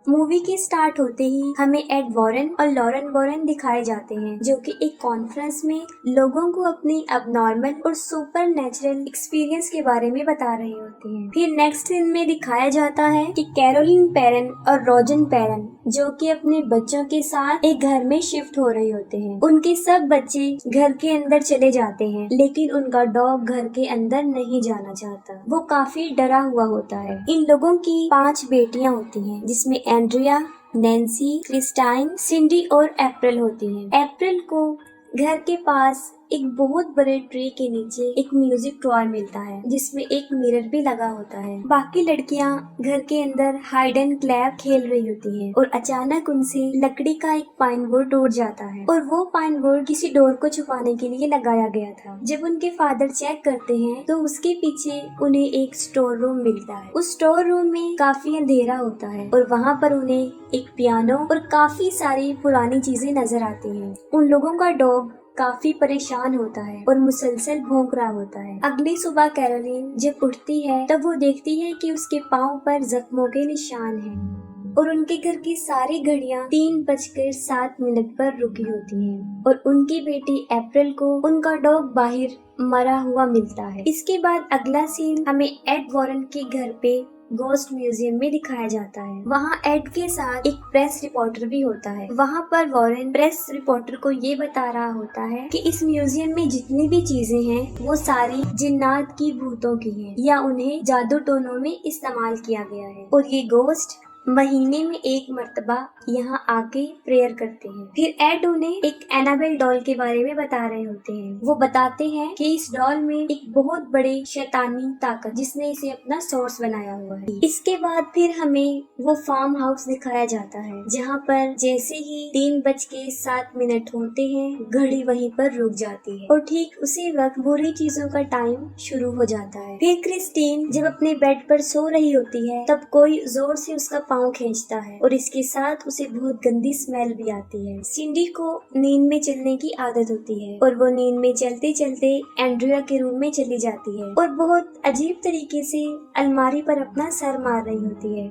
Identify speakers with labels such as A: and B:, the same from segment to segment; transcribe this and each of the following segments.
A: Movie के start होते ही हमें एड वॉरेन और लॉरेन वॉरेन दिखाए जाते हैं, जो कि एक कॉन्फ्रेंस में लोगों को अपनी अबनॉर्मल और सुपर नेचुरल एक्सपीरियंस के बारे में बता रहे होते हैं। फिर नेक्स्ट सीन में दिखाया जाता है कि कैरोलिन पेरेन और रोजन पेरेन जो कि अपने बच्चों के साथ एक घर में शिफ्ट हो रहे होते हैं। उनके सब बच्चे घर के अंदर चले जाते हैं, लेकिन उनका डॉग घर के अंदर नहीं जाना चाहता। वो काफी डरा हुआ होता है। इन लोगों की 5 बेटियां होती हैं, जिसमें एंड्रिया, नैन्सी, क्रिस्टाइन, सिंडी और अप्रैल होती हैं। अप्रैल को घर के पास एक बहुत बड़े ट्री के नीचे एक म्यूजिक टॉय मिलता है, जिसमें एक मिरर भी लगा होता है। बाकी लड़कियां घर के अंदर हाइड एंड क्लैप खेल रही होती हैं और अचानक उनसे लकड़ी का एक पाइन बोर्ड टूट जाता है और वो पाइन बोर्ड किसी डोर को छुपाने के लिए लगाया गया था। जब उनके फादर चेक करते हैं तो उसके पीछे उन्हें एक स्टोर रूम मिलता है। उस स्टोर रूम में काफी अंधेरा होता है और वहाँ पर उन्हें एक पियानो और काफी सारी पुरानी चीजें नजर आती हैं। उन लोगों का डॉग काफी परेशान होता है और मुसलसल भौंक रहा होता है। अगली सुबह कैरोलिन जब उठती है तब वो देखती है कि उसके पाँव पर जख्मों के निशान हैं और उनके घर की सारी घड़ियां 3:07 पर रुकी होती हैं और उनकी बेटी अप्रैल को उनका डॉग बाहर मरा हुआ मिलता है। इसके बाद अगला सीन हमें एड वॉरेन के घर पे गोस्ट म्यूजियम में दिखाया जाता है। वहाँ एड के साथ एक प्रेस रिपोर्टर भी होता है। वहाँ पर वॉरेन प्रेस रिपोर्टर को ये बता रहा होता है कि इस म्यूजियम में जितनी भी चीजें हैं वो सारी जिन्नात की भूतों की हैं या उन्हें जादू टोनों में इस्तेमाल किया गया है और ये गोस्ट महीने में एक मर्तबा यहाँ आके प्रेयर करते हैं। फिर एड उन्हें एक एनाबेल डॉल के बारे में बता रहे होते हैं। वो बताते हैं कि इस डॉल में एक बहुत बड़े शैतानी ताकत जिसने इसे अपना सोर्स बनाया हुआ है। इसके बाद फिर हमें वो फार्म हाउस दिखाया जाता है, जहाँ पर जैसे ही 3:07 होते हैं घड़ी वहीं पर रुक जाती है और ठीक उसी वक्त बुरी चीजों का टाइम शुरू हो जाता है। फिर क्रिस्टीन जब अपने बेड पर सो रही होती है तब कोई जोर से उसका पाँव खींचता है और इसके साथ उसे बहुत गंदी स्मेल भी आती है। सिंडी को नींद में चलने की आदत होती है और वो नींद में चलते चलते एंड्रिया के रूम में चली जाती है और बहुत अजीब तरीके से अलमारी पर अपना सर मार रही होती है।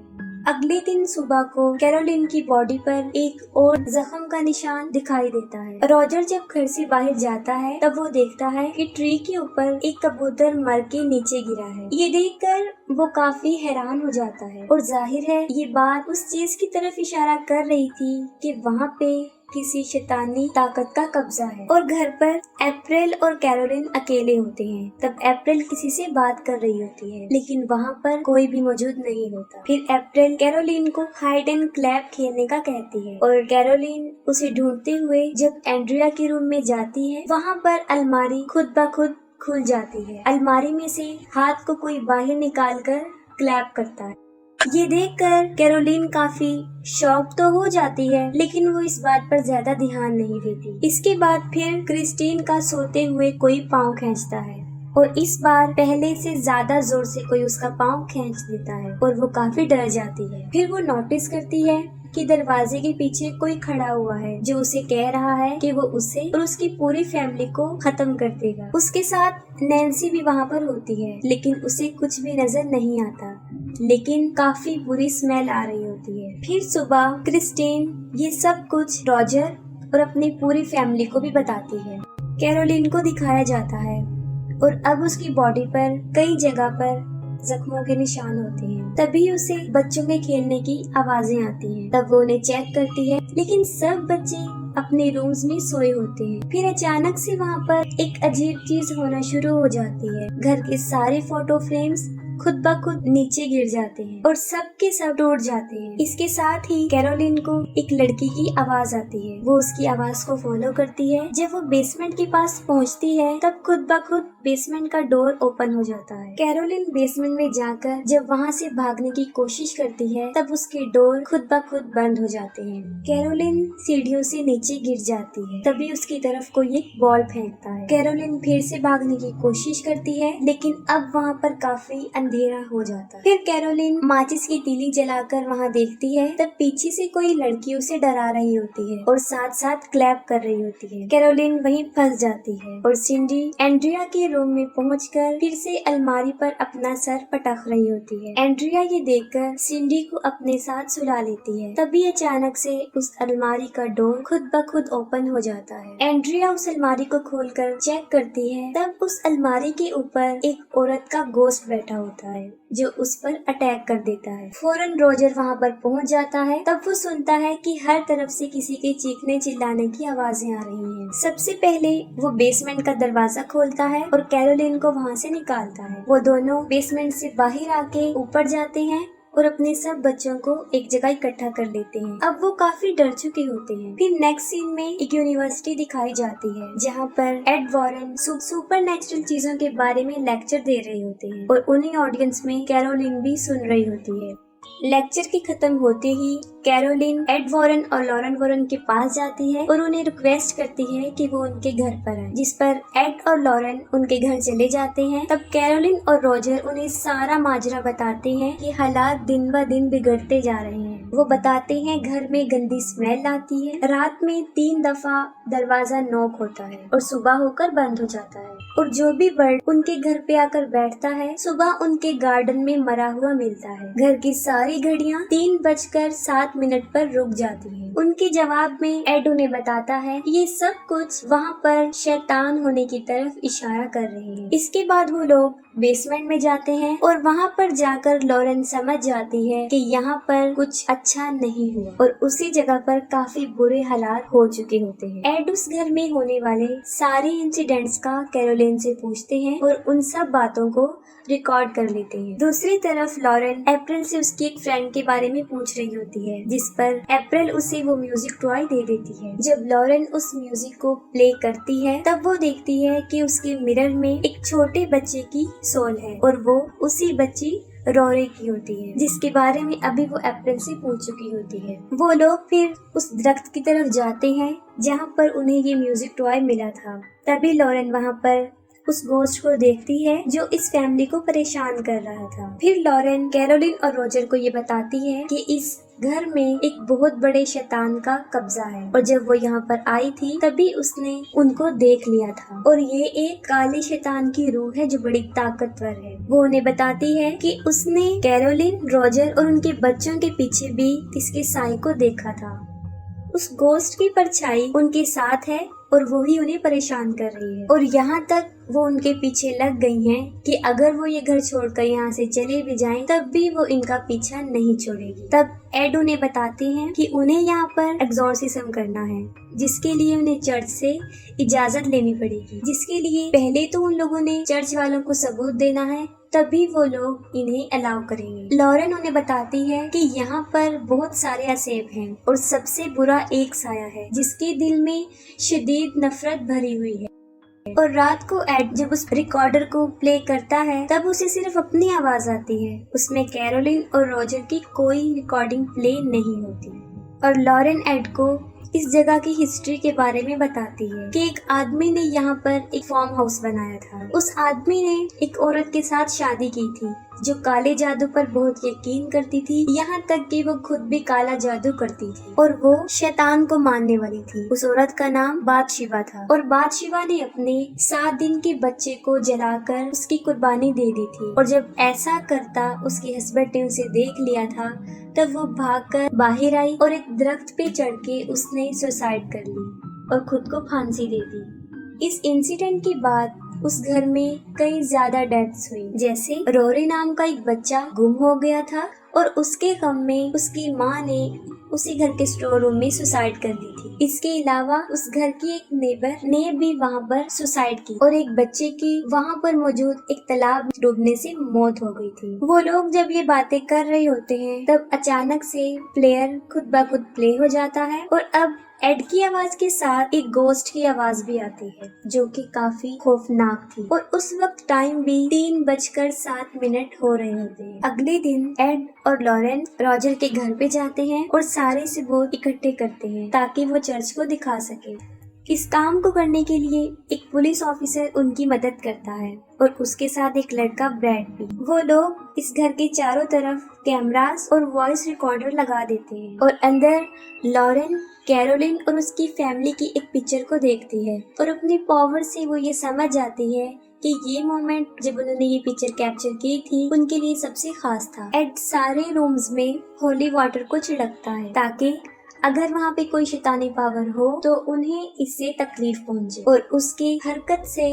A: अगले दिन सुबह को कैरोलिन की बॉडी पर एक और जख्म का निशान दिखाई देता है। रॉजर जब घर से बाहर जाता है तब वो देखता है कि ट्री के ऊपर एक कबूतर मर के नीचे गिरा है। ये देखकर वो काफी हैरान हो जाता है और जाहिर है ये बात उस चीज की तरफ इशारा कर रही थी कि वहाँ पे किसी शैतानी ताकत का कब्जा है और घर पर अप्रैल और कैरोलिन अकेले होते हैं। तब अप्रैल किसी से बात कर रही होती है, लेकिन वहाँ पर कोई भी मौजूद नहीं होता। फिर अप्रैल कैरोलिन को हाइड एंड क्लैप खेलने का कहती है और कैरोलिन उसे ढूंढते हुए जब एंड्रिया के रूम में जाती है, वहाँ पर अलमारी खुद ब खुद खुल जाती है। अलमारी में से हाथ को कोई बाहर निकाल कर क्लैप करता है। ये देखकर कैरोलिन काफी शॉक तो हो जाती है, लेकिन वो इस बात पर ज्यादा ध्यान नहीं देती। इसके बाद फिर क्रिस्टीन का सोते हुए कोई पाँव खींचता है और इस बार पहले से ज्यादा जोर से कोई उसका पाँव खींच देता है और वो काफी डर जाती है। फिर वो नोटिस करती है कि दरवाजे के पीछे कोई खड़ा हुआ है जो उसे कह रहा है कि वो उसे और उसकी पूरी फैमिली को खत्म कर देगा। उसके साथ नैन्सी भी वहाँ पर होती है, लेकिन उसे कुछ भी नजर नहीं आता, लेकिन काफी बुरी स्मेल आ रही होती है। फिर सुबह क्रिस्टीन ये सब कुछ रॉजर और अपनी पूरी फैमिली को भी बताती है। कैरोलिन को दिखाया जाता है और अब उसकी बॉडी पर कई जगह पर जख्मों के निशान होते हैं। तभी उसे बच्चों के खेलने की आवाजें आती हैं। तब वो उन्हें चेक करती है, लेकिन सब बच्चे अपने रूम्स में सोए होते हैं। फिर अचानक से वहाँ पर एक अजीब चीज होना शुरू हो जाती है। घर के सारे फोटो फ्रेम्स खुद ब खुद नीचे गिर जाते हैं और सब के सब टूट जाते हैं। इसके साथ ही कैरोलिन को एक लड़की की आवाज आती है। वो उसकी आवाज को फॉलो करती है। जब वो बेसमेंट के पास पहुंचती है तब खुद ब खुद बेसमेंट का डोर ओपन हो जाता है। कैरोलिन बेसमेंट में जाकर जब वहाँ से भागने की कोशिश करती है तब उसके डोर खुद ब खुद बंद हो जाते हैं। कैरोलिन सीढ़ियों से नीचे गिर जाती है। तभी उसकी तरफ कोई एक बॉल फेंकता है। कैरोलिन फिर से भागने की कोशिश करती है, लेकिन अब वहाँ पर काफी अंधेरा हो जाता है। फिर कैरोलिन माचिस की तीली जलाकर वहाँ देखती है, तब पीछे से कोई लड़की उसे डरा रही होती है और साथ साथ क्लैप कर रही होती है। कैरोलिन वहीं फंस जाती है और सिंडी एंड्रिया के रूम में पहुंचकर फिर से अलमारी पर अपना सर पटक रही होती है। एंड्रिया ये देखकर सिंडी को अपने साथ सुला लेती है। तभी अचानक से उस अलमारी का डोर खुद ब खुद ओपन हो जाता है। एंड्रिया उस अलमारी को खोलकर चेक करती है, तब उस अलमारी के ऊपर एक औरत का गोश्त बैठा होता है जो उस पर अटैक कर देता है। फौरन रोजर वहाँ पर पहुँच जाता है। तब वो सुनता है कि हर तरफ से किसी के चीखने चिल्लाने की आवाजें आ रही हैं। सबसे पहले वो बेसमेंट का दरवाजा खोलता है और कैरोलिन को वहाँ से निकालता है। वो दोनों बेसमेंट से बाहर आके ऊपर जाते हैं और अपने सब बच्चों को एक जगह इकट्ठा कर लेते हैं। अब वो काफी डर चुके होते हैं। फिर नेक्स्ट सीन में एक यूनिवर्सिटी दिखाई जाती है जहाँ पर एड वॉरेन सुपर नेचुरल चीजों के बारे में लेक्चर दे रहे होते हैं और उन्हीं ऑडियंस में कैरोलिन भी सुन रही होती है। लेक्चर की खत्म होते ही कैरोलिन एड वॉरेन और लॉरेन वॉरेन के पास जाती है और उन्हें रिक्वेस्ट करती है कि वो उनके घर पर आए, जिस पर एड और लॉरेन उनके घर चले जाते हैं। तब कैरोलिन और रोजर उन्हें सारा माजरा बताते हैं कि हालात दिन ब दिन बिगड़ते जा रहे हैं। वो बताते हैं घर में गंदी स्मेल आती है, रात में 3 दफा दरवाजा नॉक होता है और सुबह होकर बंद हो जाता है, और जो भी बर्ड उनके घर पे आकर बैठता है सुबह उनके गार्डन में मरा हुआ मिलता है। घर की सारी घड़ियां 3:07 पर रुक जाती हैं। उनके जवाब में एड उन्हें बताता है ये सब कुछ वहाँ पर शैतान होने की तरफ इशारा कर रहे हैं। इसके बाद वो लोग बेसमेंट में जाते हैं और वहाँ पर जाकर लॉरेन समझ जाती है कि यहाँ पर कुछ अच्छा नहीं हुआ और उसी जगह पर काफी बुरे हालात हो चुके होते हैं। एड उस घर में होने वाले सारे इंसिडेंट्स का कैरोलिन से पूछते हैं और उन सब बातों को रिकॉर्ड कर लेते हैं। दूसरी तरफ लॉरेन अप्रैल से उसकी एक फ्रेंड के बारे में पूछ रही होती है, जिस पर अप्रैल उसे वो म्यूजिक टॉय दे देती है। जब लॉरेन उस म्यूजिक को प्ले करती है तब वो देखती है कि उसके मिरर में एक छोटे बच्चे की सोल है और वो उसी बच्ची रोरे की होती है, जिसके बारे में अभी वो अप्रैल से पूछ चुकी होती है। वो लोग फिर उस दरख्त की तरफ जाते हैं जहाँ पर उन्हें ये म्यूजिक टॉय मिला था। तभी लॉरेन वहाँ पर उस गोस्ट को देखती है जो इस फैमिली को परेशान कर रहा था। फिर लॉरेन कैरोलिन और रोजर को ये बताती है कि इस घर में एक बहुत बड़े शैतान का कब्जा है और जब वो यहाँ पर आई थी तभी उसने उनको देख लिया था और ये एक काले शैतान की रूह है जो बड़ी ताकतवर है। वो उन्हें बताती है कि उसने कैरोलिन, रोजर और उनके बच्चों के पीछे भी इसके साए को देखा था। उस गोस्ट की परछाई उनके साथ है और वो ही उन्हें परेशान कर रही है और यहाँ तक वो उनके पीछे लग गई हैं कि अगर वो ये घर छोड़कर यहाँ से चले भी जाएं तब भी वो इनका पीछा नहीं छोड़ेगी। तब एड उन्हें बताते हैं कि उन्हें यहाँ पर एक्सॉर्सिज्म करना है, जिसके लिए उन्हें चर्च से इजाजत लेनी पड़ेगी, जिसके लिए पहले तो उन लोगों ने चर्च वालों को सबूत देना है, तभी वो लोग इन्हें अलाउ करेंगे। लॉरेन उन्हें बताती है कि यहाँ पर बहुत सारे असेब हैं और सबसे बुरा एक साया है जिसके दिल में शदीद नफरत भरी हुई है। और रात को एड जब उस रिकॉर्डर को प्ले करता है तब उसे सिर्फ अपनी आवाज आती है, उसमें कैरोलिन और रोजर की कोई रिकॉर्डिंग प्ले नहीं होती। और लॉरेन एड को इस जगह की हिस्ट्री के बारे में बताती है कि एक आदमी ने यहाँ पर एक फार्म हाउस बनाया था। उस आदमी ने एक औरत के साथ शादी की थी जो काले जादू पर बहुत यकीन करती थी, यहाँ तक कि वो खुद भी काला जादू करती थी और वो शैतान को मानने वाली थी। उस औरत का नाम बादशिवा था और बादशिवा ने अपने 7 दिन के बच्चे को जलाकर उसकी कुर्बानी दे दी थी और जब ऐसा करता उसके हस्बैंड ने उसे देख लिया था तब वो भागकर बाहर आई और एक दरख्त पे चढ़ के उसने सुसाइड कर ली और खुद को फांसी दे दी। इस इंसिडेंट के बाद उस घर में कई ज्यादा डेथ्स हुई, जैसे रोरी नाम का एक बच्चा गुम हो गया था और उसके गम में उसकी माँ ने उसी घर के स्टोर रूम में सुसाइड कर ली थी। इसके अलावा उस घर की एक नेबर ने भी वहाँ पर सुसाइड की और एक बच्चे की वहाँ पर मौजूद एक तालाब में डूबने से मौत हो गई थी। वो लोग जब ये बातें कर रहे होते हैं तब अचानक से प्लेयर खुद ब खुद प्ले हो जाता है और अब एड की आवाज के साथ एक गोस्ट की आवाज भी आती है जो कि काफी खौफनाक थी और उस वक्त टाइम भी 3:07 हो रहे होते हैं। अगले दिन एड और लॉरेन रोजर के घर पे जाते हैं और सारे सबूत इकट्ठे करते हैं ताकि वो चर्च को दिखा सके। इस काम को करने के लिए एक पुलिस ऑफिसर उनकी मदद करता है और उसके साथ एक लड़का ब्रैड भी। वो लोग इस घर के चारों तरफ कैमरास और वॉइस रिकॉर्डर लगा देते हैं और अंदर लॉरेन कैरोलिन और उसकी फैमिली की एक पिक्चर को देखती है और अपनी पावर से वो ये समझ जाती है कि ये मोमेंट जब उन्होंने ये पिक्चर कैप्चर की थी उनके लिए सबसे खास था। एड सारे रूम्स में होली वाटर को छिड़कता है ताकि अगर वहाँ पे कोई शैतानी पावर हो तो उन्हें इससे तकलीफ पहुँचे और उसकी हरकत से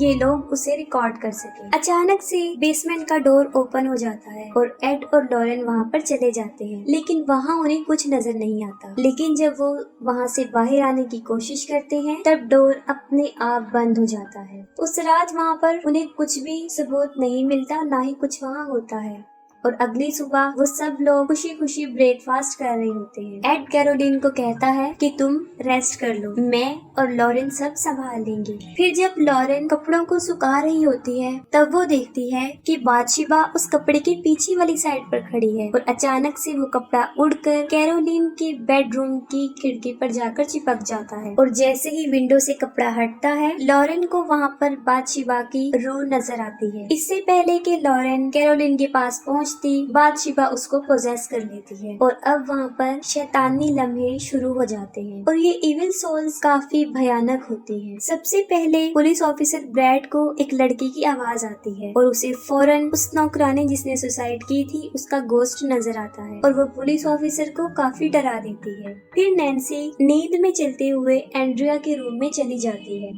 A: ये लोग उसे रिकॉर्ड कर सके। अचानक से बेसमेंट का डोर ओपन हो जाता है और एड और लॉरेन वहाँ पर चले जाते हैं, लेकिन वहाँ उन्हें कुछ नजर नहीं आता। लेकिन जब वो वहाँ से बाहर आने की कोशिश करते हैं तब डोर अपने आप बंद हो जाता है। उस रात वहाँ पर उन्हें कुछ भी सबूत नहीं मिलता, ना ही कुछ वहाँ होता है और अगली सुबह वो सब लोग खुशी खुशी ब्रेकफास्ट कर रहे होते हैं। एड कैरोलिन को कहता है कि तुम रेस्ट कर लो, मैं और लॉरेन सब संभाल लेंगे। फिर जब लॉरेन कपड़ों को सुखा रही होती है तब वो देखती है कि बादशिबा उस कपड़े के पीछे वाली साइड पर खड़ी है और अचानक से वो कपड़ा उड़कर कैरोलिन के बेडरूम की खिड़की पर जाकर चिपक जाता है और जैसे ही विंडो से कपड़ा हटता है लॉरेन को वहाँ पर बादशिबा की रूह नजर आती है। इससे पहले कि लॉरेन कैरोलिन के पास बादशिबा उसको पोजेस कर लेती है और अब वहाँ पर शैतानी लम्हे शुरू हो जाते हैं और ये इविल सोल्स काफी भयानक होती हैं। सबसे पहले पुलिस ऑफिसर ब्रैड को एक लड़की की आवाज आती है और उसे फौरन उस नौकरानी जिसने सुसाइड की थी उसका गोस्ट नजर आता है और वो पुलिस ऑफिसर को काफी डरा देती है। फिर नैन्सी नींद में चलते हुए एंड्रिया के रूम में चली जाती है।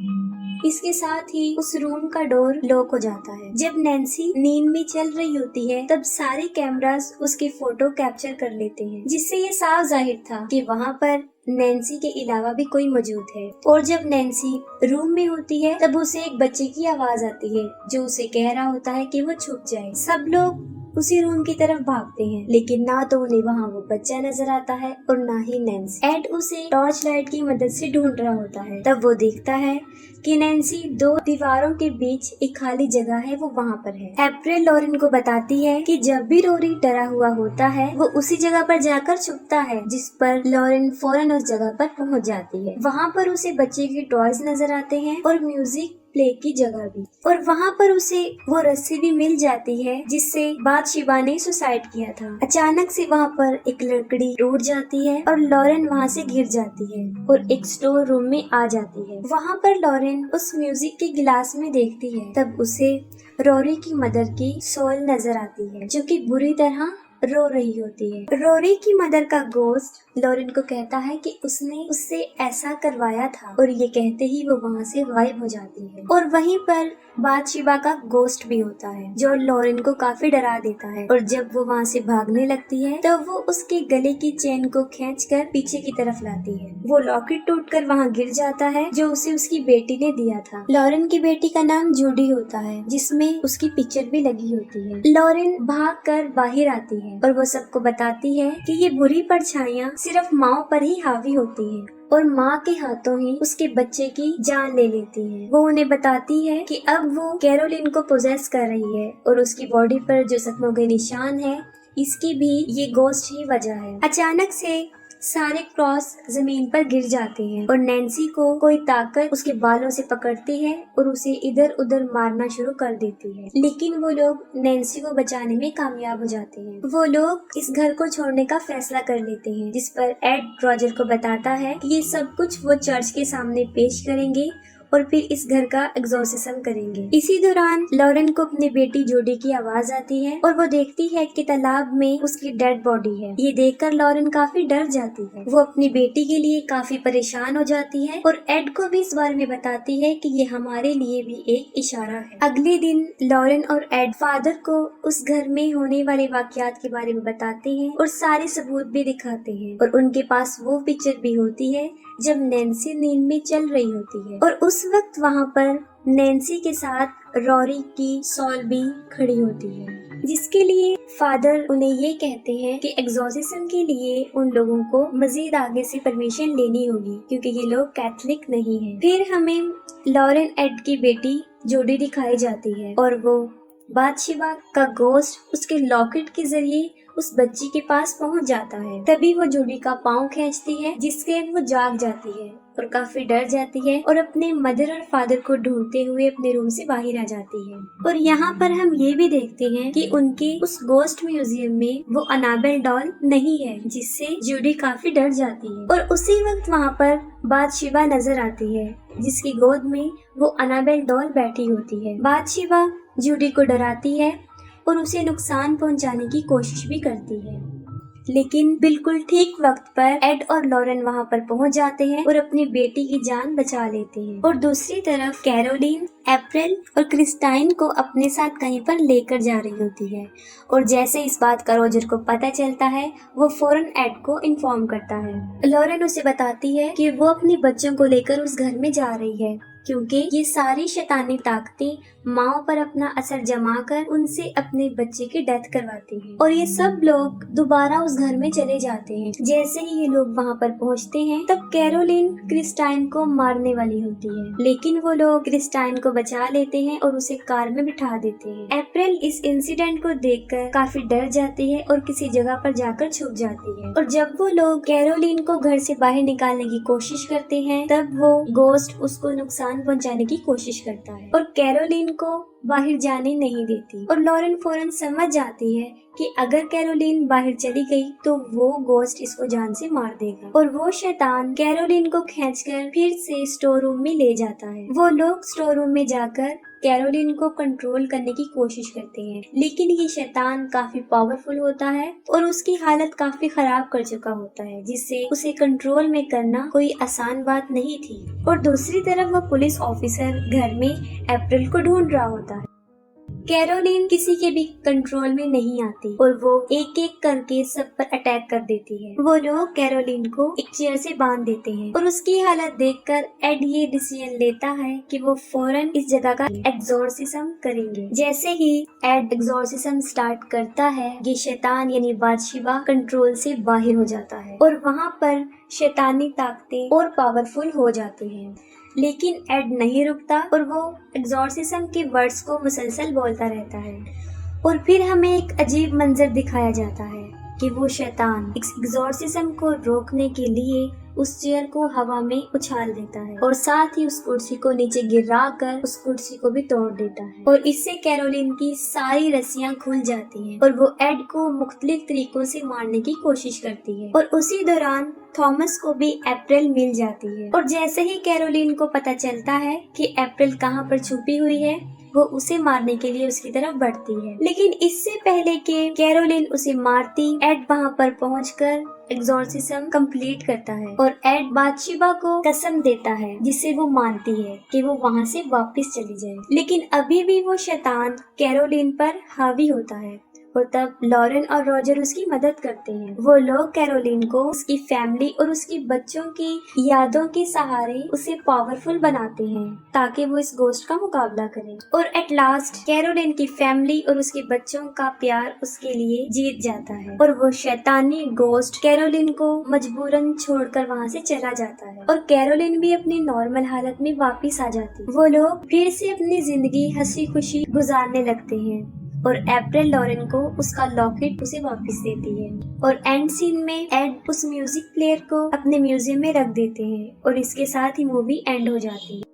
A: इसके साथ ही उस रूम का डोर लॉक हो जाता है। जब नैन्सी नींद में चल रही होती है तब सारे कैमरास उसके फोटो कैप्चर कर लेते हैं, जिससे ये साफ जाहिर था कि वहाँ पर नैन्सी के अलावा भी कोई मौजूद है। और जब नैन्सी रूम में होती है तब उसे एक बच्चे की आवाज आती है जो उसे कह रहा होता है कि वो छुप जाए। सब लोग उसी रूम की तरफ भागते हैं, लेकिन ना तो उन्हें वहाँ वो बच्चा नजर आता है और ना ही नैन्सी। एड उसे टॉर्च लाइट की मदद से ढूंढ रहा होता है। तब वो देखता है कि नैन्सी दो दीवारों के बीच एक खाली जगह है, वो वहाँ पर है। अप्रैल लॉरेन को बताती है कि जब भी रोरी डरा हुआ होता है वो उसी जगह पर जाकर छुपता है, जिस पर लॉरेन फौरन उस जगह पर पहुँच जाती है। वहाँ पर उसे बच्चे के टॉयज नजर आते हैं और म्यूजिक प्ले की जगह भी, और वहाँ पर उसे वो रस्सी भी मिल जाती है जिससे बादशिबा ने सुसाइड किया था। अचानक से वहाँ पर एक लकड़ी टूट जाती है और लॉरेन वहाँ से गिर जाती है और एक स्टोर रूम में आ जाती है। वहाँ पर लॉरेन उस म्यूजिक के गिलास में देखती है, तब उसे रोरी की मदर की सोल नजर आती है जो कि बुरी तरह रो रही होती है। रोरी की मदर का गोस्ट लॉरेन को कहता है कि उसने उससे ऐसा करवाया था और ये कहते ही वो वहाँ से गायब हो जाती है। और वहीं पर बादशिबा का गोस्ट भी होता है जो लॉरेन को काफी डरा देता है और जब वो वहाँ से भागने लगती है तो वो उसके गले की चेन को खींचकर पीछे की तरफ लाती है। वो लॉकेट टूटकर वहाँ गिर जाता है जो उसे उसकी बेटी ने दिया था। लॉरेन की बेटी का नाम जूडी होता है जिसमें उसकी पिक्चर भी लगी होती है। लॉरेन भागकर बाहर आती है और वो सबको बताती है कि ये बुरी परछाइयाँ सिर्फ माँ पर ही हावी होती है और माँ के हाथों ही उसके बच्चे की जान ले लेती है। वो उन्हें बताती है कि अब वो कैरोलिन को पोजेस कर रही है और उसकी बॉडी पर जो जख्मों के निशान है इसकी भी ये गोस्ट ही वजह है। अचानक से सारे क्रॉस जमीन पर गिर जाते हैं और नैन्सी को कोई ताकत उसके बालों से पकड़ती है और उसे इधर उधर मारना शुरू कर देती है, लेकिन वो लोग नैन्सी को बचाने में कामयाब हो जाते हैं। वो लोग इस घर को छोड़ने का फैसला कर लेते हैं, जिस पर एड रॉजर को बताता है कि ये सब कुछ वो चर्च के सामने पेश करेंगे और फिर इस घर का एग्जॉर्सिज्म करेंगे। इसी दौरान लॉरेन को अपनी बेटी जूडी की आवाज आती है और वो देखती है कि तालाब में उसकी डेड बॉडी है। ये देखकर लॉरेन काफी डर जाती है। वो अपनी बेटी के लिए काफी परेशान हो जाती है और एड को भी इस बारे में बताती है कि ये हमारे लिए भी एक इशारा है। अगले दिन लॉरेन और एड फादर को उस घर में होने वाले वाकयात के बारे में बताते हैं और सारे सबूत भी दिखाते हैं और उनके पास वो पिक्चर भी होती है जब नैन्सी नींद में चल रही होती है और उस वक्त वहाँ पर नैन्सी के साथ रोरी की सॉल भी खड़ी होती है, जिसके लिए फादर उन्हें ये कहते हैं कि एग्जॉर्सिज्म के लिए उन लोगों को मजीद आगे से परमिशन लेनी होगी क्योंकि ये लोग कैथलिक नहीं हैं। फिर हमें लॉरेन एड की बेटी जूडी दिखाई जाती है और वो बादशिबा का गोस्ट उसके लॉकेट के जरिए उस बच्ची के पास पहुंच जाता है। तभी वो जूडी का पाँव खींचती है जिससे वो जाग जाती है और काफी डर जाती है और अपने मदर और फादर को ढूंढते हुए अपने रूम से बाहर आ जाती है। और यहाँ पर हम ये भी देखते हैं कि उनके उस गोस्ट म्यूजियम में वो अनाबेल डॉल नहीं है, जिससे जूडी काफी डर जाती है। और उसी वक्त वहाँ पर बादशिबा नजर आती है, जिसकी गोद में वो अनाबेल डॉल बैठी होती है। बादशिबा जूडी को डराती है और उसे नुकसान पहुंचाने की कोशिश भी करती है, लेकिन बिल्कुल ठीक वक्त पर एड और लॉरेन वहां पर पहुंच जाते हैं और अपनी बेटी की जान बचा लेते हैं। और दूसरी तरफ कैरोलीन अप्रैल और क्रिस्टाइन को अपने साथ कहीं पर लेकर जा रही होती है, और जैसे इस बात का रोजर को पता चलता है वो फौरन एड को इन्फॉर्म करता है। लॉरेन उसे बताती है कि वो अपने बच्चों को लेकर उस घर में जा रही है, क्योंकि ये सारी शैतानी ताकतें माओ पर अपना असर जमा कर उनसे अपने बच्चे की डेथ करवाती हैं। और ये सब लोग दोबारा उस घर में चले जाते हैं। जैसे ही ये लोग वहाँ पर पहुँचते हैं तब कैरोलिन क्रिस्टाइन को मारने वाली होती है, लेकिन वो लोग क्रिस्टाइन को बचा लेते हैं और उसे कार में बिठा देते हैं। अप्रैल इस इंसिडेंट को देखकर काफी डर जाती है और किसी जगह पर जाकर छुप जाती है। और जब वो लोग कैरोलिन को घर से बाहर निकालने की कोशिश करते हैं तब वो गोस्ट उसको नुकसान पहुंचाने की कोशिश करता है और कैरोलिन को बाहर जाने नहीं देती। और लॉरेन फौरन समझ जाती है कि अगर कैरोलिन बाहर चली गई तो वो गोस्ट इसको जान से मार देगा। और वो शैतान कैरोलिन को खींचकर फिर से स्टोर रूम में ले जाता है। वो लोग स्टोर रूम में जाकर कैरोलिन को कंट्रोल करने की कोशिश करते हैं, लेकिन ये शैतान काफी पावरफुल होता है और उसकी हालत काफी खराब कर चुका होता है, जिससे उसे कंट्रोल में करना कोई आसान बात नहीं थी। और दूसरी तरफ वो पुलिस ऑफिसर घर में अप्रैल को ढूंढ रहा होता है। कैरोलिन किसी के भी कंट्रोल में नहीं आती और वो एक एक करके सब पर अटैक कर देती है। वो लोग कैरोलिन को एक चेयर से बांध देते हैं और उसकी हालत देखकर एड ये डिसीजन लेता है कि वो फौरन इस जगह का एग्जॉर्सिज्म करेंगे। जैसे ही एड एग्जॉर्सिज्म स्टार्ट करता है, ये शैतान यानी बादशिबा कंट्रोल से बाहर हो जाता है और वहाँ पर शैतानी ताकतें और पावरफुल हो जाती हैं। लेकिन एड नहीं रुकता और वो एग्जॉर्सिज्म के वर्ड्स को मुसलसल बोलता रहता है। और फिर हमें एक अजीब मंजर दिखाया जाता है कि वो शैतान इस एग्जॉर्सिज्म को रोकने के लिए उस चेयर को हवा में उछाल देता है और साथ ही उस कुर्सी को नीचे गिरा कर उस कुर्सी को भी तोड़ देता है। और इससे कैरोलिन की सारी रस्सियां खुल जाती हैं और वो एड को मुख्तलिफ तरीकों से मारने की कोशिश करती है। और उसी दौरान थॉमस को भी अप्रैल मिल जाती है और जैसे ही कैरोलिन को पता चलता है कि अप्रैल कहाँ पर छुपी हुई है, वो उसे मारने के लिए उसकी तरफ बढ़ती है। लेकिन इससे पहले कि कैरोलिन उसे मारती, एड वहाँ पर पहुंचकर एग्जॉर्सिज्म कंप्लीट करता है और एड बादशिबा को कसम देता है, जिससे वो मानती है कि वो वहाँ से वापस चली जाए। लेकिन अभी भी वो शैतान कैरोलिन पर हावी होता है और तब लॉरेन और रॉजर उसकी मदद करते हैं। वो लोग कैरोलिन को उसकी फैमिली और उसकी बच्चों की यादों के सहारे उसे पावरफुल बनाते हैं ताकि वो इस गोस्ट का मुकाबला करे। और एट लास्ट कैरोलिन की फैमिली और उसके बच्चों का प्यार उसके लिए जीत जाता है और वो शैतानी गोस्ट कैरोलिन को मजबूरन छोड़कर वहाँ से चला जाता है और कैरोलिन भी अपनी नॉर्मल हालत में वापस आ जाती है। वो लोग फिर से अपनी जिंदगी हंसी खुशी गुजारने लगते हैं और अप्रैल लॉरेन को उसका लॉकेट उसे वापस देती है। और एंड सीन में एड उस म्यूजिक प्लेयर को अपने म्यूजियम में रख देते हैं और इसके साथ ही मूवी एंड हो जाती है।